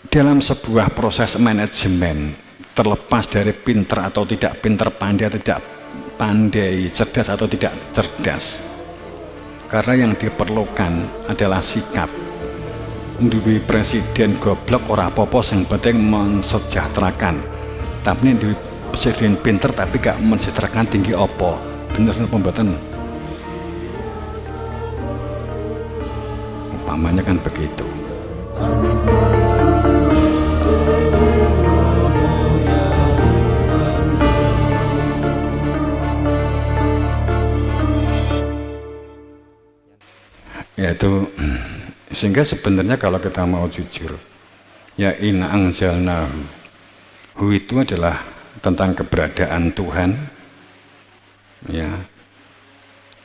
dalam sebuah proses manajemen, terlepas dari pinter atau tidak pinter, pandai atau tidak pandai, cerdas atau tidak cerdas, karena yang diperlukan adalah sikap. Duwe presiden goblok ora apa-apa, sing penting mensejahterakan. Tapi duwe presiden pinter tapi gak mensejahterakan, tinggi apa? Bener pembuatan umpamanya kan begitu. Yaitu sehingga sebenarnya kalau kita mau jujur, ya inna anzalnahu, itu adalah tentang keberadaan Tuhan. Ya,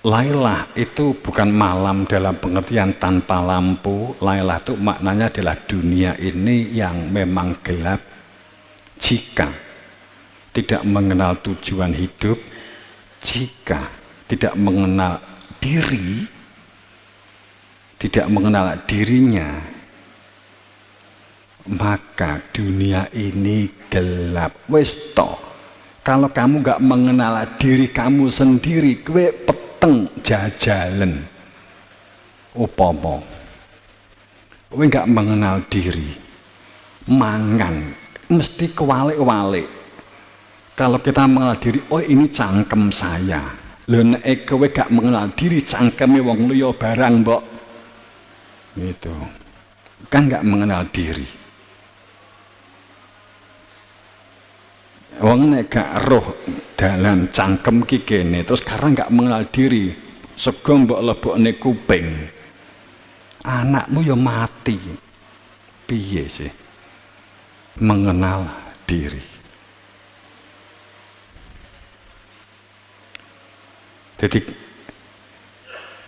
Lailah itu bukan malam dalam pengertian tanpa lampu. Lailah itu maknanya adalah dunia ini yang memang gelap jika tidak mengenal tujuan hidup, jika tidak mengenal diri, tidak mengenal dirinya, maka dunia ini gelap. Wis to, kalau kamu gak mengenal diri kamu sendiri, kowe peteng jajalan. Upomo kowe gak mengenal diri, mangan mesti kewalik-walik. Kalau kita mengenal diri, oh ini cangkem saya. Lho nek kowe gak mengenal diri, cangkeme wong liya barang mbok. Gitu. Kan gak mengenal diri. Wong nek gak roh dalan cangkem ki kene, terus sekarang gak mengenal diri, sego mbok lebokne kuping, anakmu ya mati. Piye sih mengenal diri? Jadi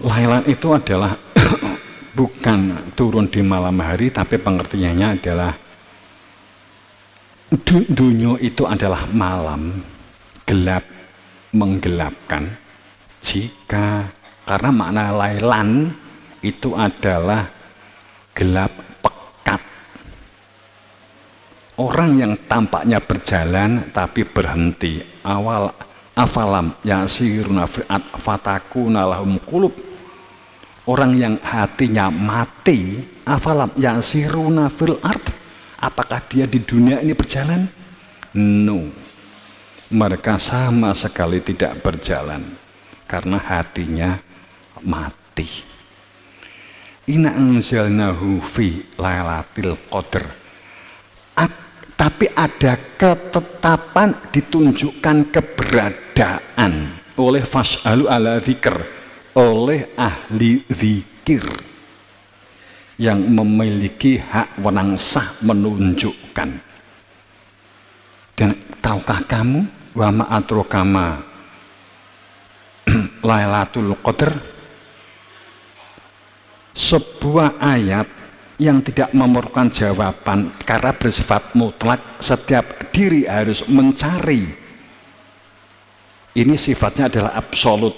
Lailan itu adalah bukan turun di malam hari, tapi pengertiannya adalah dunia itu adalah malam, gelap, menggelapkan. Jika, karena makna lailan itu adalah gelap pekat. Orang yang tampaknya berjalan tapi berhenti. Afalam yasiruna fi'at fatakuna lahum qulub. Orang yang hatinya mati, afalam yasiruna fil ard, apakah dia di dunia ini berjalan? No, mereka sama sekali tidak berjalan karena hatinya mati. Inna anzalnahu fi lailatul qadr. Tapi ada ketetapan, ditunjukkan keberadaan oleh fas'alu ala dzikr, oleh ahli zikir yang memiliki hak wenang sah menunjukkan. Dan tahukah kamu wa ma'atrokama Lailatul Qadr, sebuah ayat yang tidak memerlukan jawaban karena bersifat mutlak. Setiap diri harus mencari. Ini sifatnya adalah absolut.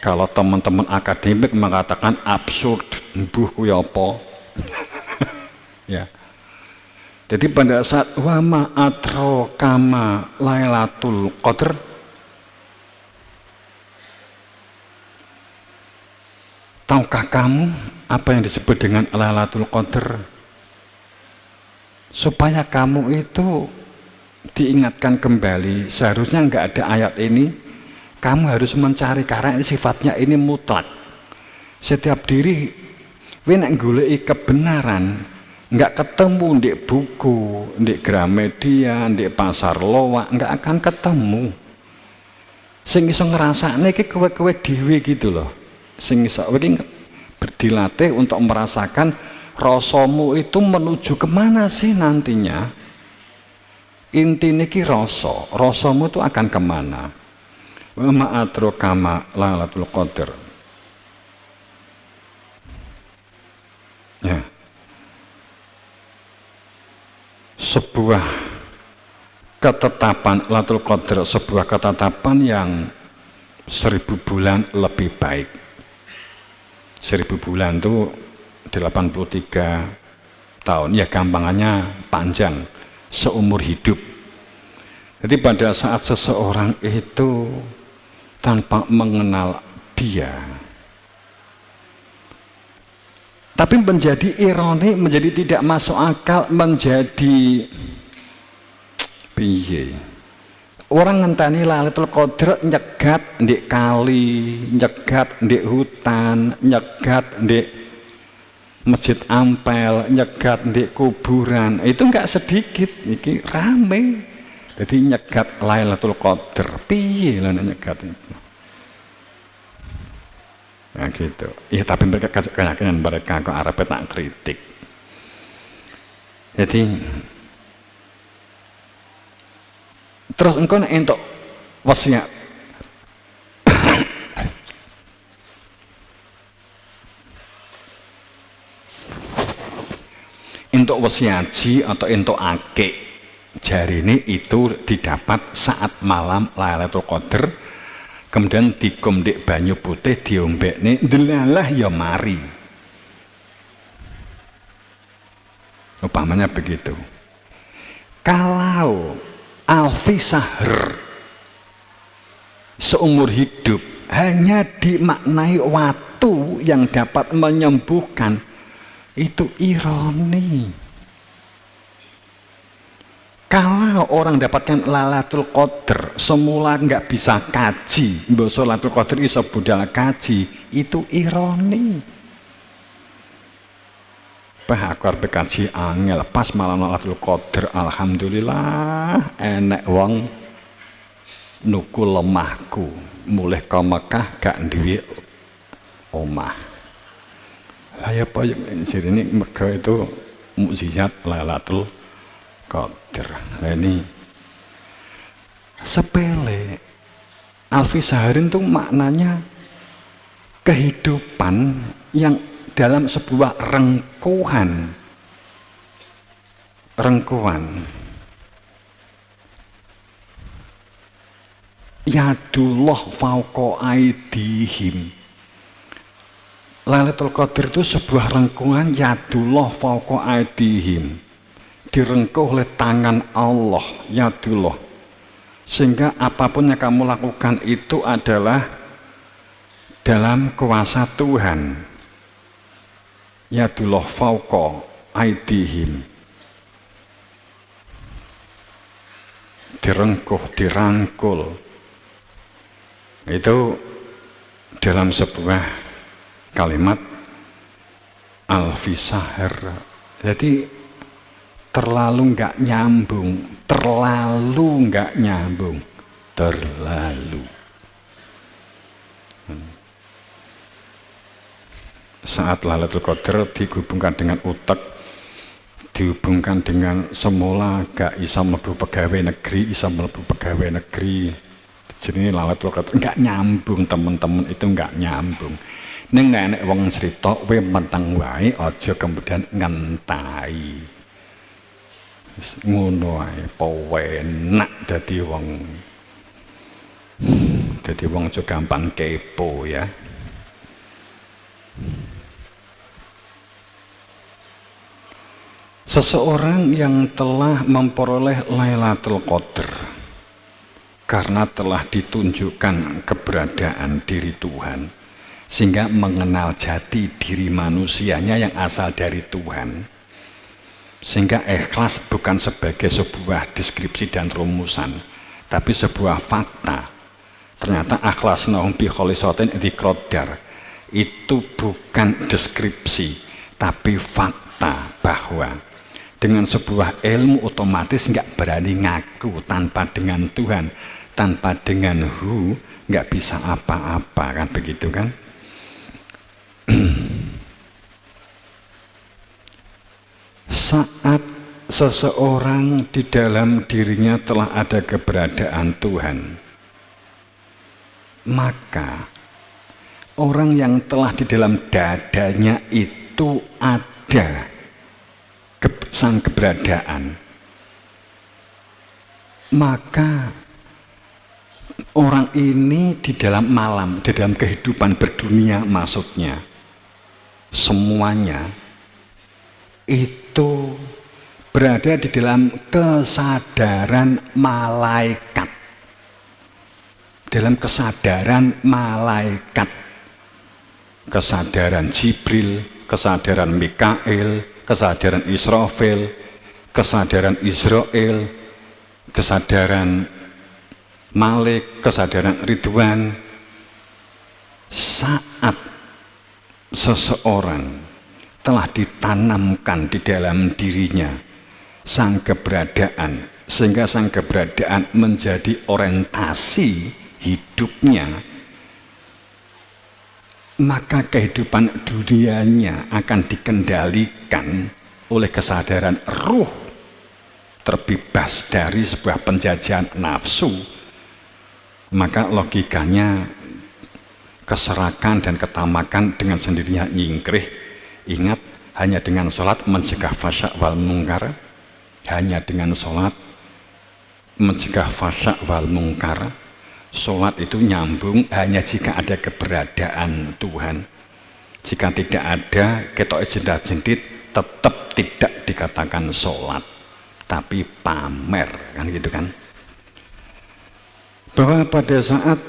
Kalau teman-teman akademik mengatakan absurd, mbuh kuwi apa? Ya. Jadi pada saat wa ma adraka Lailatul Qadr, tahukah kamu apa yang disebut dengan Lailatul Qadr? Supaya kamu itu diingatkan kembali, seharusnya nggak ada ayat ini. Kamu harus mencari karena ini sifatnya ini mutlak. Setiap diri nek goleki kebenaran nggak ketemu di buku, di Gramedia, di pasar loak, nggak akan ketemu. Sing iso ngrasakne iki kowe-kowe dhewe gitu loh. Sing iso iki berdilatih untuk merasakan rasamu itu menuju kemana sih nantinya. Intinya ki rasamu itu akan kemana. Wa ma'adraka Lailatul Qadr. Ya. Sebuah ketetapan Lailatul Qadr, sebuah ketetapan yang 1000 bulan lebih baik. 1000 bulan itu 83 tahun, ya gampangannya panjang, seumur hidup. Jadi pada saat seseorang itu tanpa mengenal dia, tapi menjadi ironi, menjadi tidak masuk akal, menjadi piye. Orang ngenteni Lailatul Qadar nyegat ndek kali, nyegat ndek hutan, nyegat ndek Masjid Ampel, nyegat ndek kuburan. Itu enggak sedikit, iki rame. Jadi nyegat Lailatul Qadar, piye lah nyegat itu. Nah gitu. Ya tapi mereka keyakinan mereka kok Arab tak kritik. Jadi terus engkau entuk wasiat. Entuk wasiaji atau entuk akik, jari ini itu didapat saat malam Lailatul Qadar, kemudian digomdek banyu putih diombekne delalah ya mari. Upamanya begitu. Kalau alfi sahr seumur hidup hanya dimaknai waktu yang dapat menyembuhkan, itu ironi. Kalau orang dapatkan Lailatul Qadar semula nggak bisa kaji, mbok Lailatul Qadar iso budal kaji, itu ironi. Bah aku arep kaji angel pas malam Lailatul Qadar, alhamdulillah enek wong nuku lemahku, mulih ke Mekah gak duwe omah. Lah apa ini mergo itu mukjizat Lailatul Qadar. Nah ini sepele. Alfi Saharin itu maknanya kehidupan yang dalam sebuah rengkuhan. Yadullah fauqa aidihim. Lailatul Qadar itu sebuah rengkuhan yadullah fauqa aidihim, direngkuh oleh tangan Allah, yadullah, sehingga apapun yang kamu lakukan itu adalah dalam kuasa Tuhan. Yadullah fauqa aidihim, direngkuh, dirangkul, itu dalam sebuah kalimat alfi sahr. Jadi terlalu nggak nyambung, terlalu. Saat Lailatul Qadar dihubungkan dengan utek, dihubungkan dengan semula gak bisa mlebu pegawai negeri, bisa mlebu pegawai negeri. Jadi ini Lailatul Qadar nggak nyambung, teman-teman, itu nggak nyambung. Ini nggak enak wong cerita, we mentang wae, aja kemudian ngentai. Ngono ae, penak dadi wong aja gampang kepo ya. Seseorang yang telah memperoleh Lailatul Qadar karena telah ditunjukkan keberadaan diri Tuhan, sehingga mengenal jati diri manusianya yang asal dari Tuhan, sehingga ikhlas bukan sebagai sebuah deskripsi dan rumusan, tapi sebuah fakta. Ternyata akhlasnahum bi kholisatin dzikradar itu bukan deskripsi, tapi fakta bahwa dengan sebuah ilmu otomatis nggak berani ngaku tanpa dengan Tuhan, tanpa dengan nggak bisa apa-apa, kan begitu kan? Saat seseorang di dalam dirinya telah ada keberadaan Tuhan, maka orang yang telah di dalam dadanya itu ada sang keberadaan, maka orang ini di dalam malam, di dalam kehidupan berdunia maksudnya, semuanya itu berada di dalam kesadaran malaikat. Dalam kesadaran malaikat. Kesadaran Jibril, kesadaran Mikail, kesadaran Israfil, kesadaran Israel, kesadaran Malik, kesadaran Ridwan. Saat seseorang telah ditanamkan di dalam dirinya sang keberadaan, sehingga sang keberadaan menjadi orientasi hidupnya, maka kehidupan dunianya akan dikendalikan oleh kesadaran ruh, terbebas dari sebuah penjajahan nafsu. Maka logikanya keserakan dan ketamakan dengan sendirinya nyingkrih. Ingat, hanya dengan sholat mencegah fasyak wal mungkar, hanya dengan sholat mencegah fasyak wal mungkar. Sholat itu nyambung hanya jika ada keberadaan Tuhan. Jika tidak ada, ketok jendat-jendit, tetap tidak dikatakan sholat, tapi pamer, kan gitu kan. Bahwa pada saat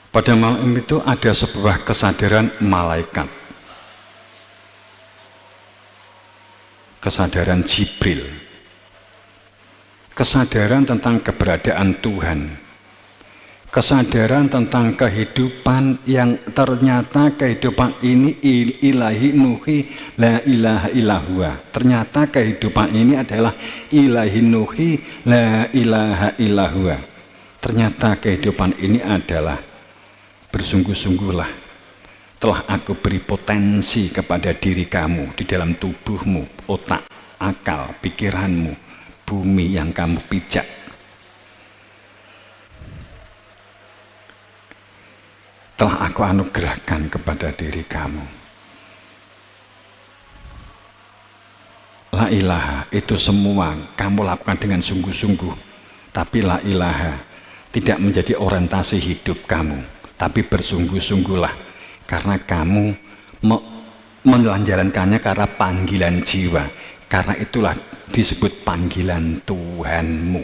pada malam itu ada sebuah kesadaran malaikat, kesadaran Jibril, kesadaran tentang keberadaan Tuhan, kesadaran tentang kehidupan yang ternyata kehidupan ini ilahi nuhi la ilaha illahua. Ternyata kehidupan ini adalah ilahi nuhi la ilaha illahua. Ternyata kehidupan ini adalah bersungguh-sungguhlah telah aku beri potensi kepada diri kamu di dalam tubuhmu, otak, akal, pikiranmu, bumi yang kamu pijak. Telah aku anugerahkan kepada diri kamu. La ilaha itu semua kamu lakukan dengan sungguh-sungguh, tapi la ilaha tidak menjadi orientasi hidup kamu, tapi bersungguh-sungguhlah karena kamu menjalankannya karena panggilan jiwa. Karena itulah disebut panggilan Tuhanmu.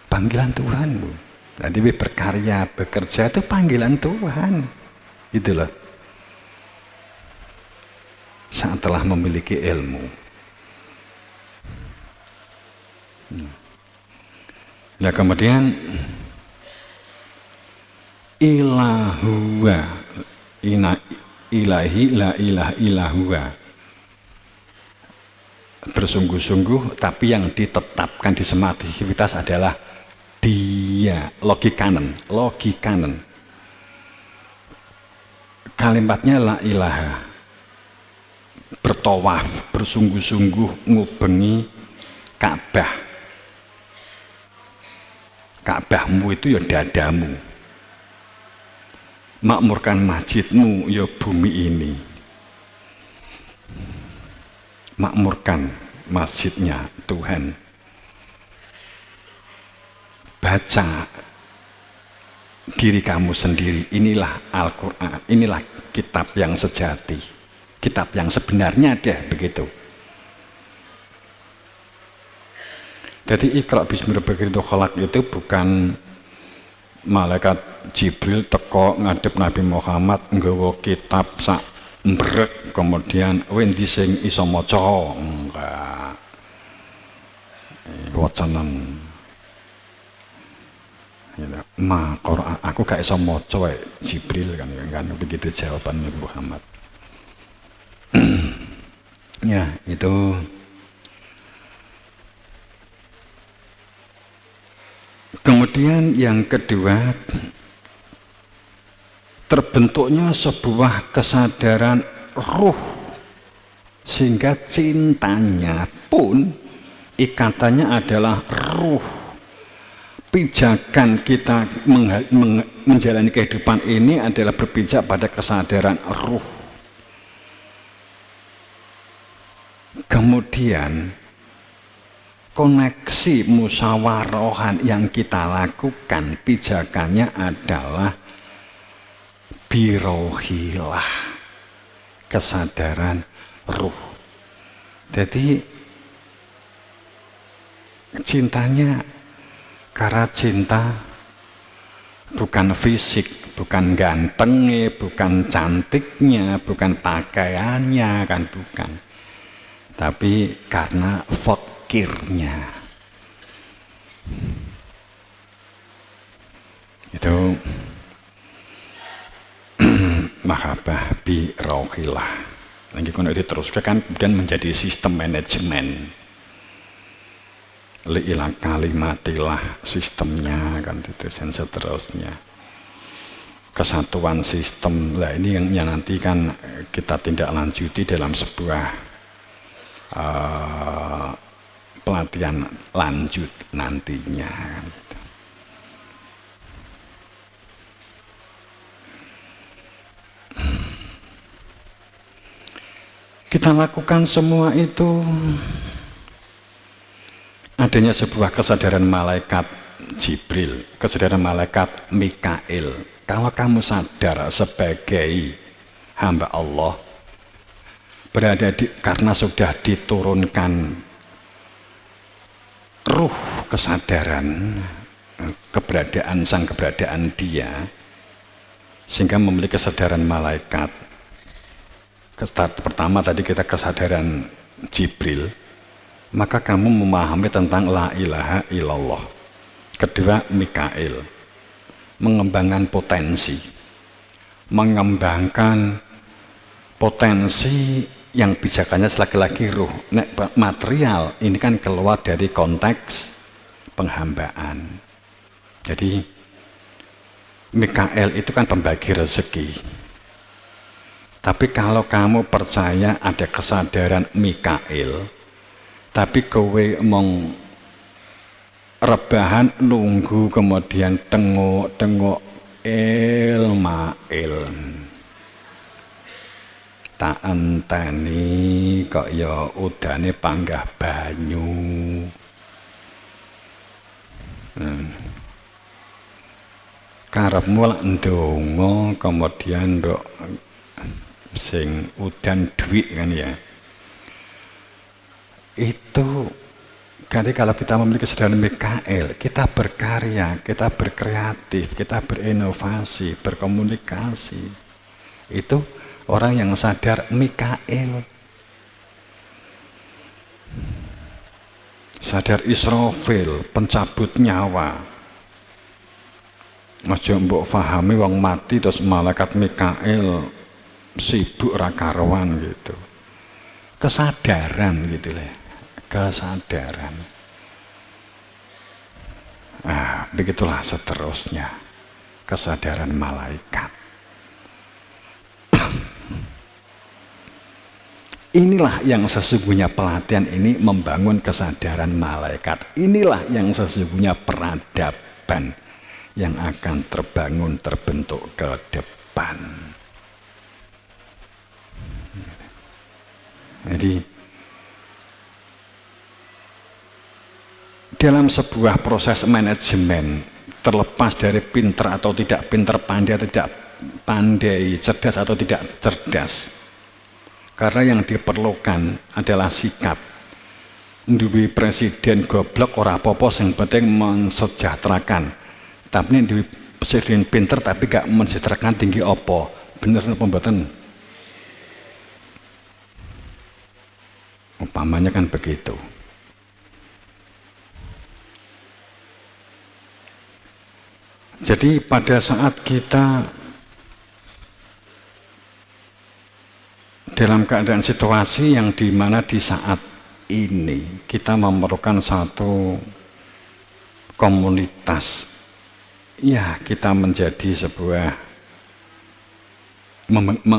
Panggilan Tuhanmu. Nanti berkarya, bekerja itu panggilan Tuhan, gitu loh. Saat telah memiliki ilmu. Nah kemudian ilahuwa, ilahi la ilaha illahua. Bersungguh-sungguh, tapi yang ditetapkan di semua aktivitas adalah Dia, logikanen. Kalimatnya la ilaha, bertawaf, bersungguh-sungguh ngubengi Ka'bah. Ka'bahmu itu ya dadamu, makmurkan masjidmu ya bumi ini, makmurkan masjidnya Tuhan. Baca diri kamu sendiri, inilah Al-Quran, inilah kitab yang sejati, kitab yang sebenarnya deh, begitu. Jadi Iqra bismi rabbikal khalaq itu bukan malaikat Jibril teko ngadep Nabi Muhammad nggawa kitab sak mbrek kemudian wendi sing iso maca, enggak. Wacanan ma Quran aku gak iso maca Jibril kan begitu jawaban Nabi Muhammad. Ya itu kemudian yang kedua, terbentuknya sebuah kesadaran ruh sehingga cintanya pun ikatannya adalah ruh. Pijakan kita menjalani kehidupan ini adalah berpijak pada kesadaran ruh. Kemudian koneksi musyawarohan yang kita lakukan pijakannya adalah birohilah, kesadaran ruh. Jadi cintanya karena cinta bukan fisik, bukan gantengnya, bukan cantiknya, bukan pakaiannya, kan bukan. Tapi karena fakirnya. Itu mahabbah bi rauhillah. Lagi kalau diteruskan kan kemudian menjadi sistem manajemen. Li'ilah kalimatilah sistemnya kan itu dan seterusnya. Kesatuan sistem lah ini yang nanti kan kita tindak lanjuti dalam sebuah pelatihan lanjut nantinya. Kita lakukan semua itu adanya sebuah kesadaran malaikat Jibril, kesadaran malaikat Mikail. Kalau kamu sadar sebagai hamba Allah, berada di, karena sudah diturunkan ruh kesadaran, keberadaan sang keberadaan dia, sehingga memiliki kesadaran malaikat. Pertama tadi kita kesadaran Jibril, maka kamu memahami tentang la ilaha illallah. Kedua, Mikail, mengembangkan potensi, mengembangkan potensi yang bijakannya laki-laki ruh. Nek material ini kan keluar dari konteks penghambaan. Jadi Mikail itu kan pembagi rezeki. Tapi kalau kamu percaya ada kesadaran Mikail, tapi kowe mong rebahan nunggu kemudian tengok ilmail tak enteni kok ya udane panggah banyu. Karepmu lak ndonga kemudian mbok sing udan duit kan ya. Itu jadi kalau kita memiliki kesadaran Mikail, kita berkarya, kita berkreatif, kita berinovasi, berkomunikasi. Itu orang yang sadar Mikail. Sadar Israfil, pencabut nyawa. Aja mbok fahami wong mati terus malaikat Mikail sibuk ra karuan gitu. Kesadaran gitu lah. Kesadaran. Begitulah seterusnya kesadaran malaikat. Inilah yang sesungguhnya pelatihan ini membangun kesadaran malaikat. Inilah yang sesungguhnya peradaban yang akan terbangun, terbentuk ke depan. Jadi dalam sebuah proses manajemen, terlepas dari pinter atau tidak pinter, pandai atau tidak pandai, cerdas atau tidak cerdas, karena yang diperlukan adalah sikap. Duwe presiden goblok ora apa-apa, yang penting mensejahterakan. Tapi duwe presiden pinter tapi gak mensejahterakan tinggi apa, bener apa mboten? Umpamanya kan begitu. Jadi pada saat kita dalam keadaan situasi yang dimana di saat ini kita memerlukan satu komunitas, ya kita menjadi sebuah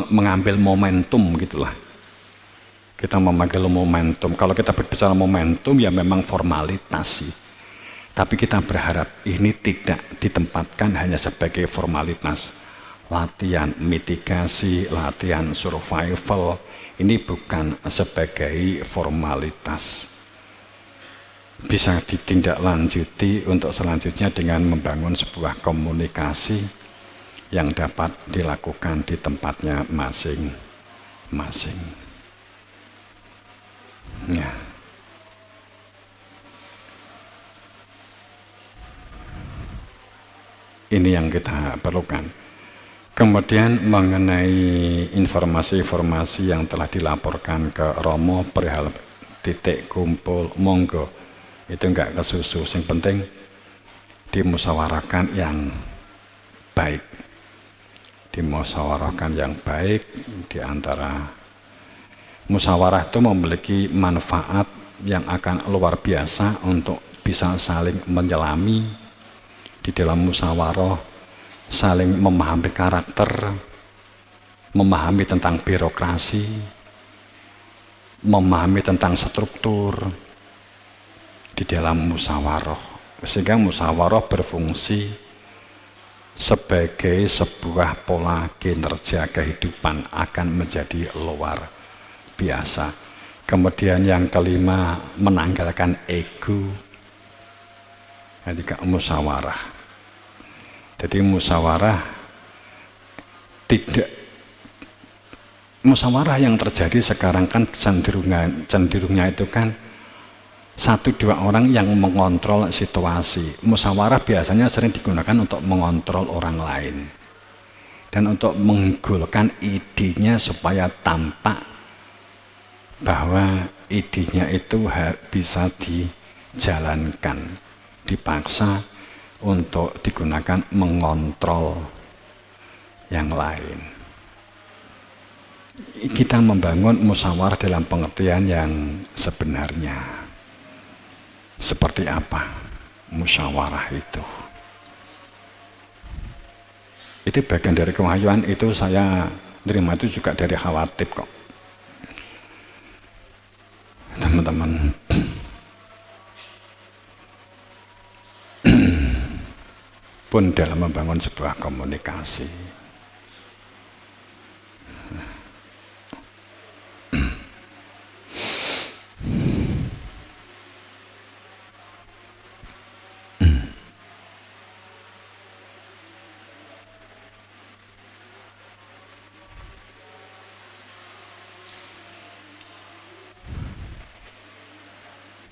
mengambil momentum gitulah. Kita memanggil momentum. Kalau kita berbicara momentum ya memang formalitas sih. Tapi kita berharap ini tidak ditempatkan hanya sebagai formalitas. Latihan mitigasi, latihan survival, ini bukan sebagai formalitas. Bisa ditindaklanjuti untuk selanjutnya dengan membangun sebuah komunikasi yang dapat dilakukan di tempatnya masing-masing. Ya. Ini yang kita perlukan. Kemudian mengenai informasi-informasi yang telah dilaporkan ke Romo perihal titik kumpul, monggo, itu enggak kesusu. Yang penting dimusyawarahkan yang baik, dimusyawarahkan yang baik. Di antara musyawarah itu memiliki manfaat yang akan luar biasa untuk bisa saling menyelami di dalam musyawarah, saling memahami karakter, memahami tentang birokrasi, memahami tentang struktur di dalam musyawarah, sehingga musyawarah berfungsi sebagai sebuah pola kinerja kehidupan akan menjadi luar biasa. Kemudian yang kelima, menanggalkan ego. Jadi musyawarah. Jadi musyawarah yang terjadi sekarang kan cenderungnya itu kan 1-2 orang yang mengontrol situasi. Musyawarah biasanya sering digunakan untuk mengontrol orang lain dan untuk menggolkan idenya supaya tampak bahwa idenya itu bisa dijalankan, dipaksa untuk digunakan mengontrol yang lain. Kita membangun musyawarah dalam pengertian yang sebenarnya. Seperti apa musyawarah itu? Itu bagian dari kewahyuan, itu saya terima itu juga dari Khawatib kok. Teman-teman, pun dalam membangun sebuah komunikasi.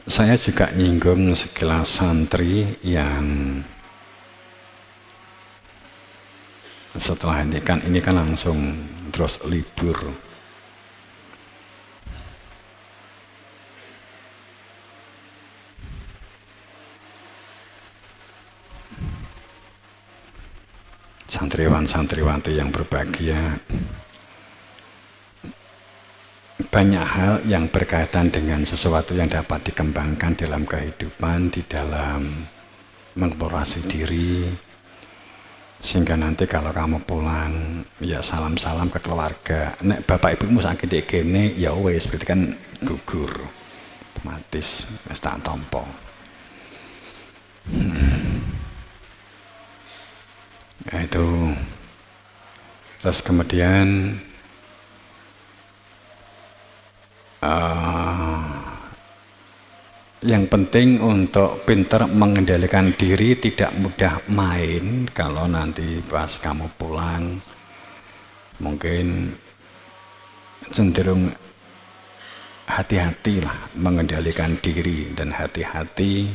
Saya juga nyinggung sekelas santri yang setelah ini kan langsung terus libur. Santriwan-santriwati yang berbahagia, banyak hal yang berkaitan dengan sesuatu yang dapat dikembangkan dalam kehidupan, di dalam mengeksplorasi diri, sehingga nanti kalau kamu pulang ya salam-salam ke keluarga. Nek bapak ibumu sakit di kene ya wes, berarti kan gugur otomatis, wis tak tampa. Ya, itu. Terus kemudian yang penting untuk pintar mengendalikan diri, tidak mudah main. Kalau nanti pas kamu pulang mungkin cenderung hati-hati lah mengendalikan diri, dan hati-hati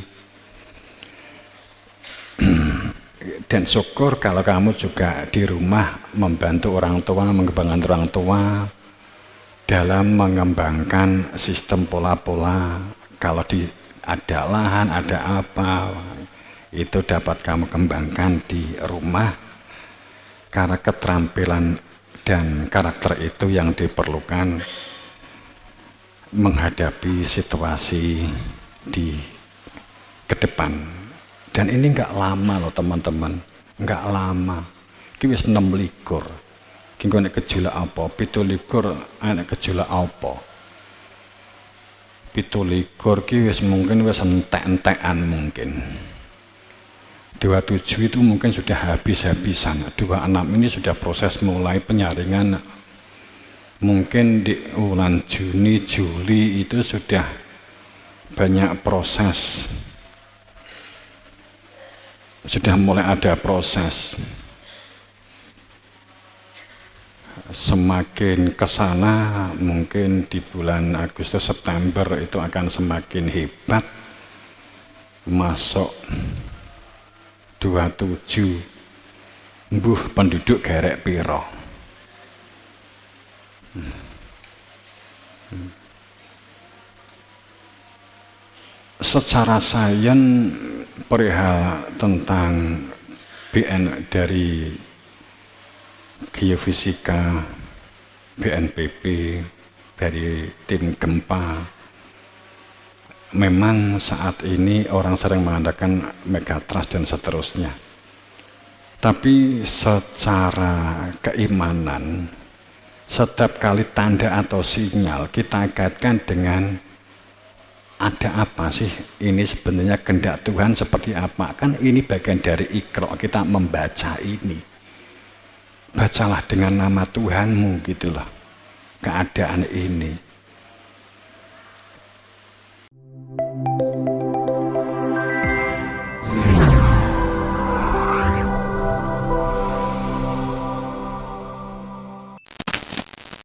dan syukur kalau kamu juga di rumah membantu orang tua, mengembangkan orang tua dalam mengembangkan sistem pola-pola. Kalau ada lahan, ada apa, itu dapat kamu kembangkan di rumah, karena keterampilan dan karakter itu yang diperlukan menghadapi situasi di ke depan. Dan ini nggak lama loh teman-teman, nggak lama. Ini wis 6 likur. Kingko nek kejula apa? 7 likur anak kejula apa? 7 likur ki wis mungkin wis entek-entekan mungkin. 27 itu mungkin sudah habis-habisan. 26 ini sudah proses mulai penyaringan. Mungkin di bulan Juni, Juli itu sudah banyak proses. Sudah mulai ada proses. semakin kesana mungkin di bulan Agustus September itu akan semakin hebat. Masuk 27 mbuh penduduk gerek piro. Secara sains perihal tentang BN dari geofisika, BNPB, dari tim gempa, memang saat ini orang sering mengandalkan megatrust dan seterusnya. Tapi secara keimanan, setiap kali tanda atau sinyal kita kaitkan dengan ada apa sih, ini sebenarnya kehendak Tuhan seperti apa. Kan ini bagian dari Iqra, kita membaca ini. Bacalah dengan nama Tuhanmu gitu loh, keadaan ini.